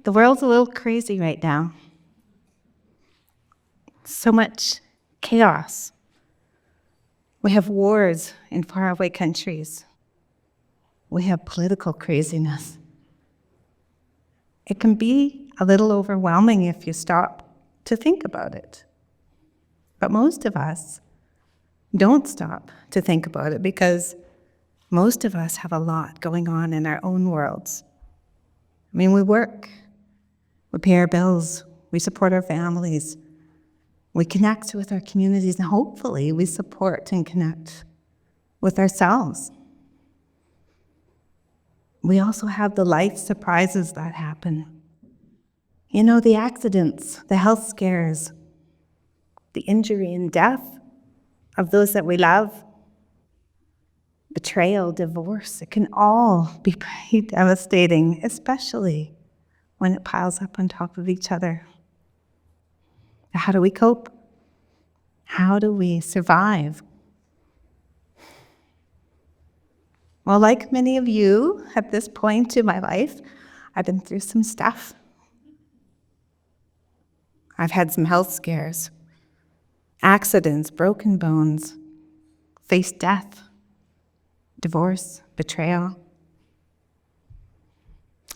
The world's a little crazy right now. So much chaos. We have wars in faraway countries. We have political craziness. It can be a little overwhelming if you stop to think about it. But most of us don't stop to think about it because most of us have a lot going on in our own worlds. I mean, we work. We pay our bills, we support our families, we connect with our communities, and hopefully we support and connect with ourselves. We also have the life surprises that happen. You know, the accidents, the health scares, the injury and death of those that we love, betrayal, divorce, it can all be pretty devastating, especially when it piles up on top of each other. How do we cope? How do we survive? Well, like many of you at this point in my life, I've been through some stuff. I've had some health scares, accidents, broken bones, faced death, divorce, betrayal.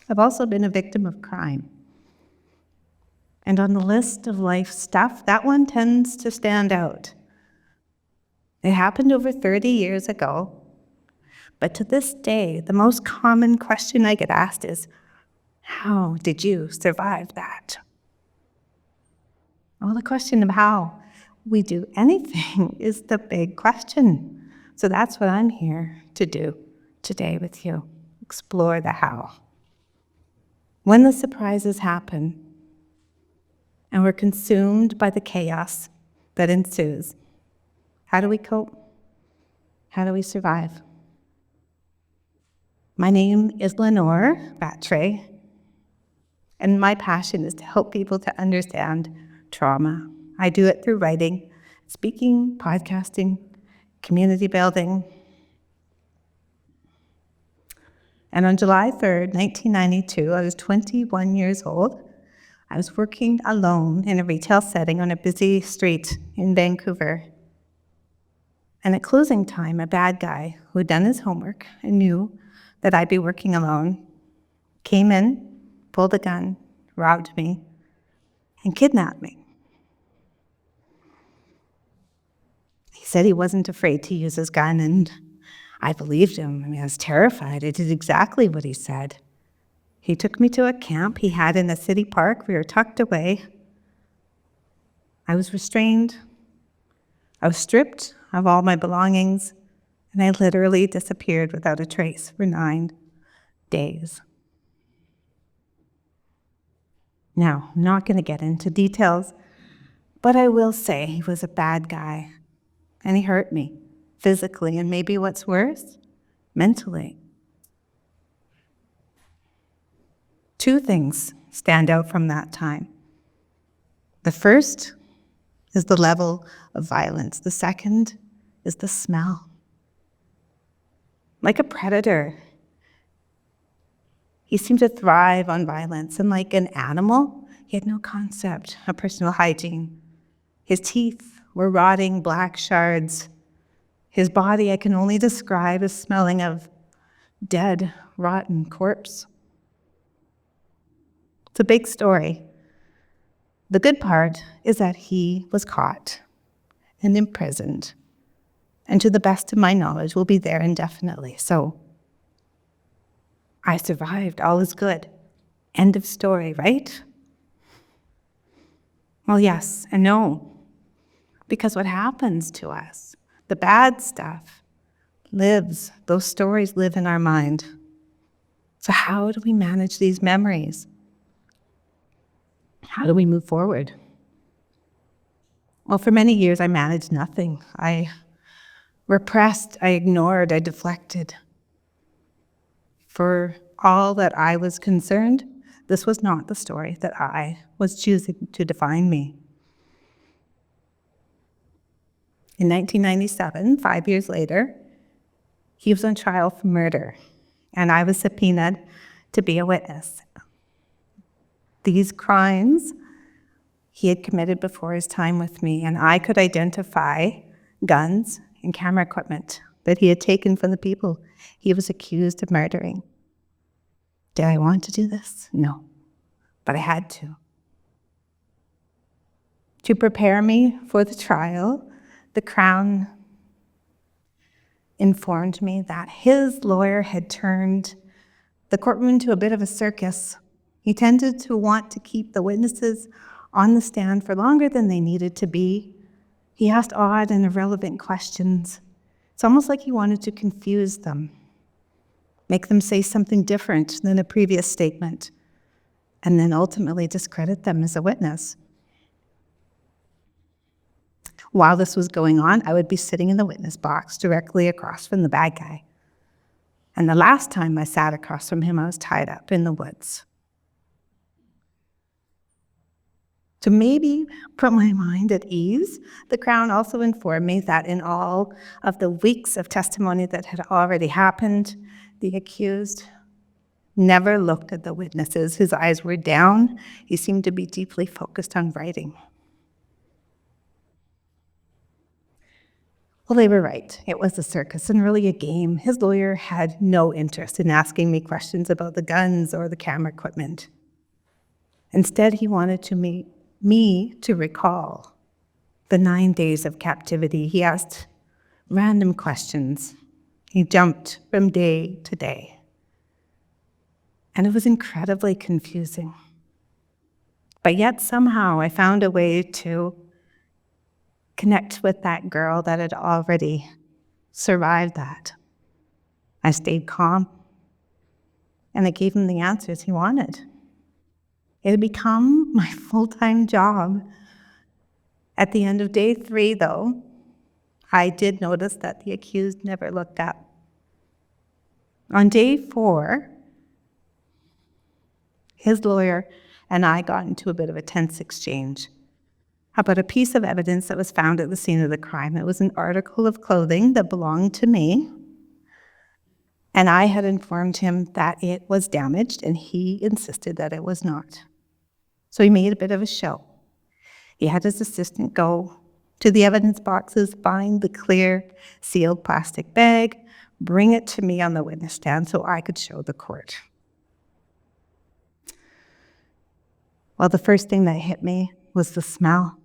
I've also been a victim of crime. And on the list of life stuff, that one tends to stand out. It happened over 30 years ago, but to this day, the most common question I get asked is, how did you survive that? Well, the question of how we do anything is the big question. So that's what I'm here to do today with you, explore the how. When the surprises happen and we're consumed by the chaos that ensues, how do we cope? How do we survive? My name is Lenore Rattray, and my passion is to help people to understand trauma. I do it through writing, speaking, podcasting, community building. And on July 3rd, 1992, I was 21 years old. I was working alone in a retail setting on a busy street in Vancouver. And at closing time, a bad guy who had done his homework and knew that I'd be working alone came in, pulled a gun, robbed me, and kidnapped me. He said he wasn't afraid to use his gun, and I believed him. I mean, I was terrified. I did exactly what he said. He took me to a camp he had in a city park. We were tucked away. I was restrained. I was stripped of all my belongings, and I literally disappeared without a trace for 9 days. Now, I'm not going to get into details, but I will say he was a bad guy, and he hurt me physically, and maybe what's worse, mentally. 2 things stand out from that time. The first is the level of violence. The second is the smell. Like a predator, he seemed to thrive on violence, and like an animal, he had no concept of personal hygiene. His teeth were rotting black shards. His body I can only describe as smelling of dead, rotten corpse. It's a big story. The good part is that he was caught and imprisoned, and to the best of my knowledge will be there indefinitely. So I survived. All is good. End of story, right? Well, yes and no, because what happens to us, the bad stuff, lives. Those stories live in our mind. So how do we manage these memories? How do we move forward? Well, for many years, I managed nothing. I repressed, I ignored, I deflected. For all that I was concerned, This was not the story that I was choosing to define me. In 1997, 5 years later, he was on trial for murder, and I was subpoenaed to be a witness. These crimes he had committed before his time with me, and I could identify guns and camera equipment that he had taken from the people he was accused of murdering. Did I want to do this? No, but I had to. To prepare me for the trial, the Crown informed me that his lawyer had turned the courtroom into a bit of a circus. He tended to want to keep the witnesses on the stand for longer than they needed to be. He asked odd and irrelevant questions. It's almost like he wanted to confuse them, make them say something different than a previous statement, and then ultimately discredit them as a witness. While this was going on, I would be sitting in the witness box directly across from the bad guy. And the last time I sat across from him, I was tied up in the woods. To maybe put my mind at ease, the Crown also informed me that in all of the weeks of testimony that had already happened, the accused never looked at the witnesses. His eyes were down. He seemed to be deeply focused on writing. Well, they were right. It was a circus and really a game. His lawyer had no interest in asking me questions about the guns or the camera equipment. Instead, he wanted me to recall the 9 days of captivity. He asked random questions. He jumped from day to day. And it was incredibly confusing. But yet somehow I found a way to connect with that girl that had already survived that. I stayed calm, and I gave him the answers he wanted. It had become my full-time job. At the end of day 3, though, I did notice that the accused never looked up. On day 4, his lawyer and I got into a bit of a tense exchange about a piece of evidence that was found at the scene of the crime. It was an article of clothing that belonged to me, and I had informed him that it was damaged, and he insisted that it was not. So he made a bit of a show. He had his assistant go to the evidence boxes, find the clear, sealed plastic bag, bring it to me on the witness stand so I could show the court. Well, the first thing that hit me was the smell.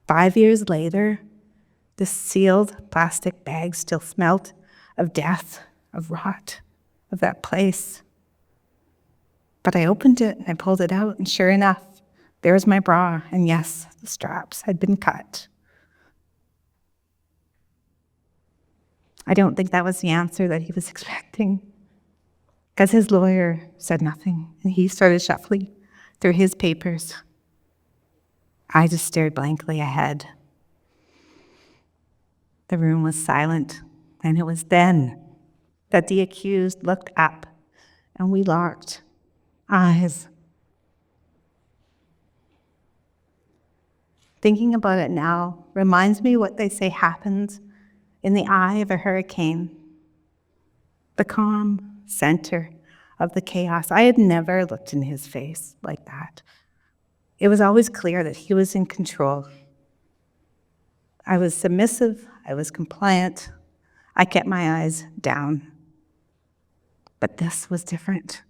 5 years later, the sealed plastic bag still smelled of death, of rot, of that place. But I opened it and I pulled it out, and sure enough, there was my bra, and yes, the straps had been cut. I don't think that was the answer that he was expecting, because his lawyer said nothing, and he started shuffling through his papers. I just stared blankly ahead. The room was silent, and it was then that the accused looked up, and we locked eyes. Thinking about it now reminds me what they say happens in the eye of a hurricane, the calm center of the chaos. I had never looked in his face like that. It was always clear that he was in control. I was submissive, I was compliant, I kept my eyes down. But this was different.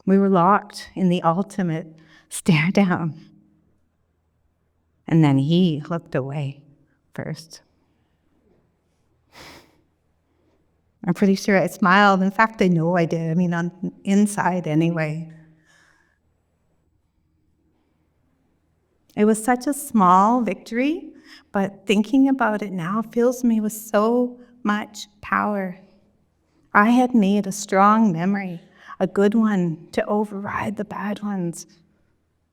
We were locked in the ultimate stare down. And then he looked away first. I'm pretty sure I smiled. In fact, I know I did. I mean, on inside anyway. It was such a small victory, but thinking about it now fills me with so much power. I had made a strong memory, a good one, to override the bad ones.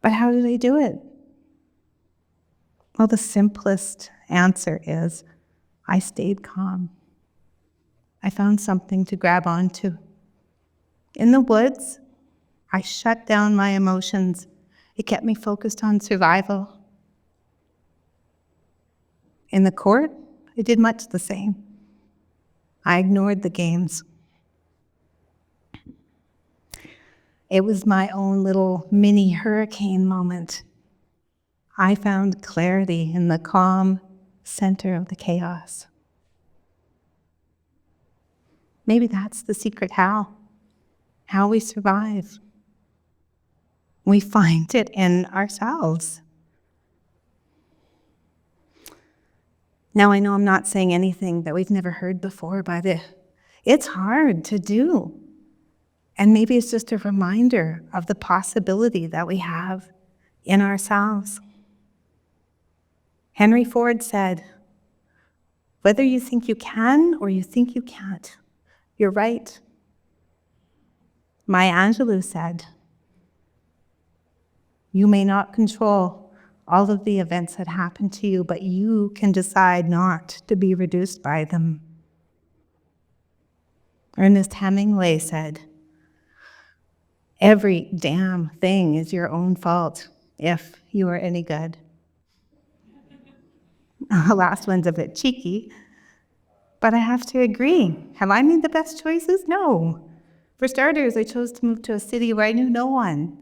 But how did I do it? Well, the simplest answer is I stayed calm. I found something to grab onto. In the woods, I shut down my emotions. It kept me focused on survival. In the court, I did much the same. I ignored the games. It was my own little mini hurricane moment. I found clarity in the calm center of the chaos. Maybe that's the secret how we survive. We find it in ourselves. Now, I know I'm not saying anything that we've never heard before, but it's hard to do. And maybe it's just a reminder of the possibility that we have in ourselves. Henry Ford said, "Whether you think you can or you think you can't, you're right." Maya Angelou said, "You may not control all of the events that happen to you, but you can decide not to be reduced by them." Ernest Hemingway said, "Every damn thing is your own fault if you are any good." The last one's a bit cheeky, but I have to agree. Have I made the best choices? No. For starters, I chose to move to a city where I knew no one.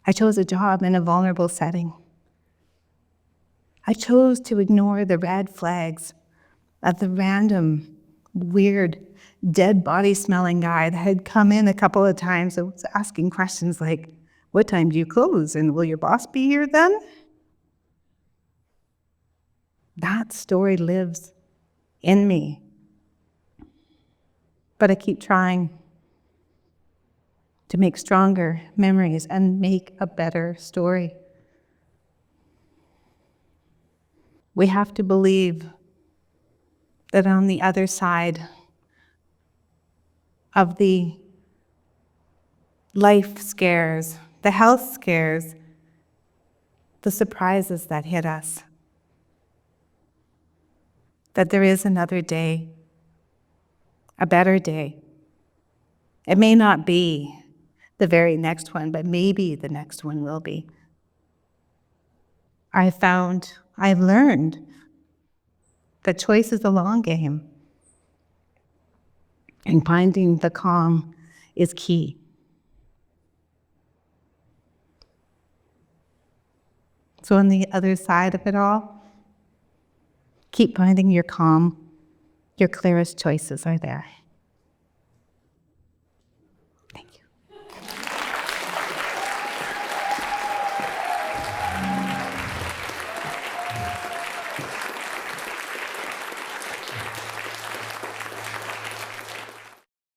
I chose a job in a vulnerable setting. I chose to ignore the red flags of the random, weird, dead body smelling guy that had come in a couple of times and was asking questions like, "What time do you close? And will your boss be here then?" That story lives in me. But I keep trying to make stronger memories and make a better story. We have to believe that on the other side of the life scares, the health scares, the surprises that hit us, that there is another day, a better day. It may not be the very next one, but maybe the next one will be. I've learned that choice is a long game, and finding the calm is key. So on the other side of it all, keep finding your calm. Your clearest choices are there.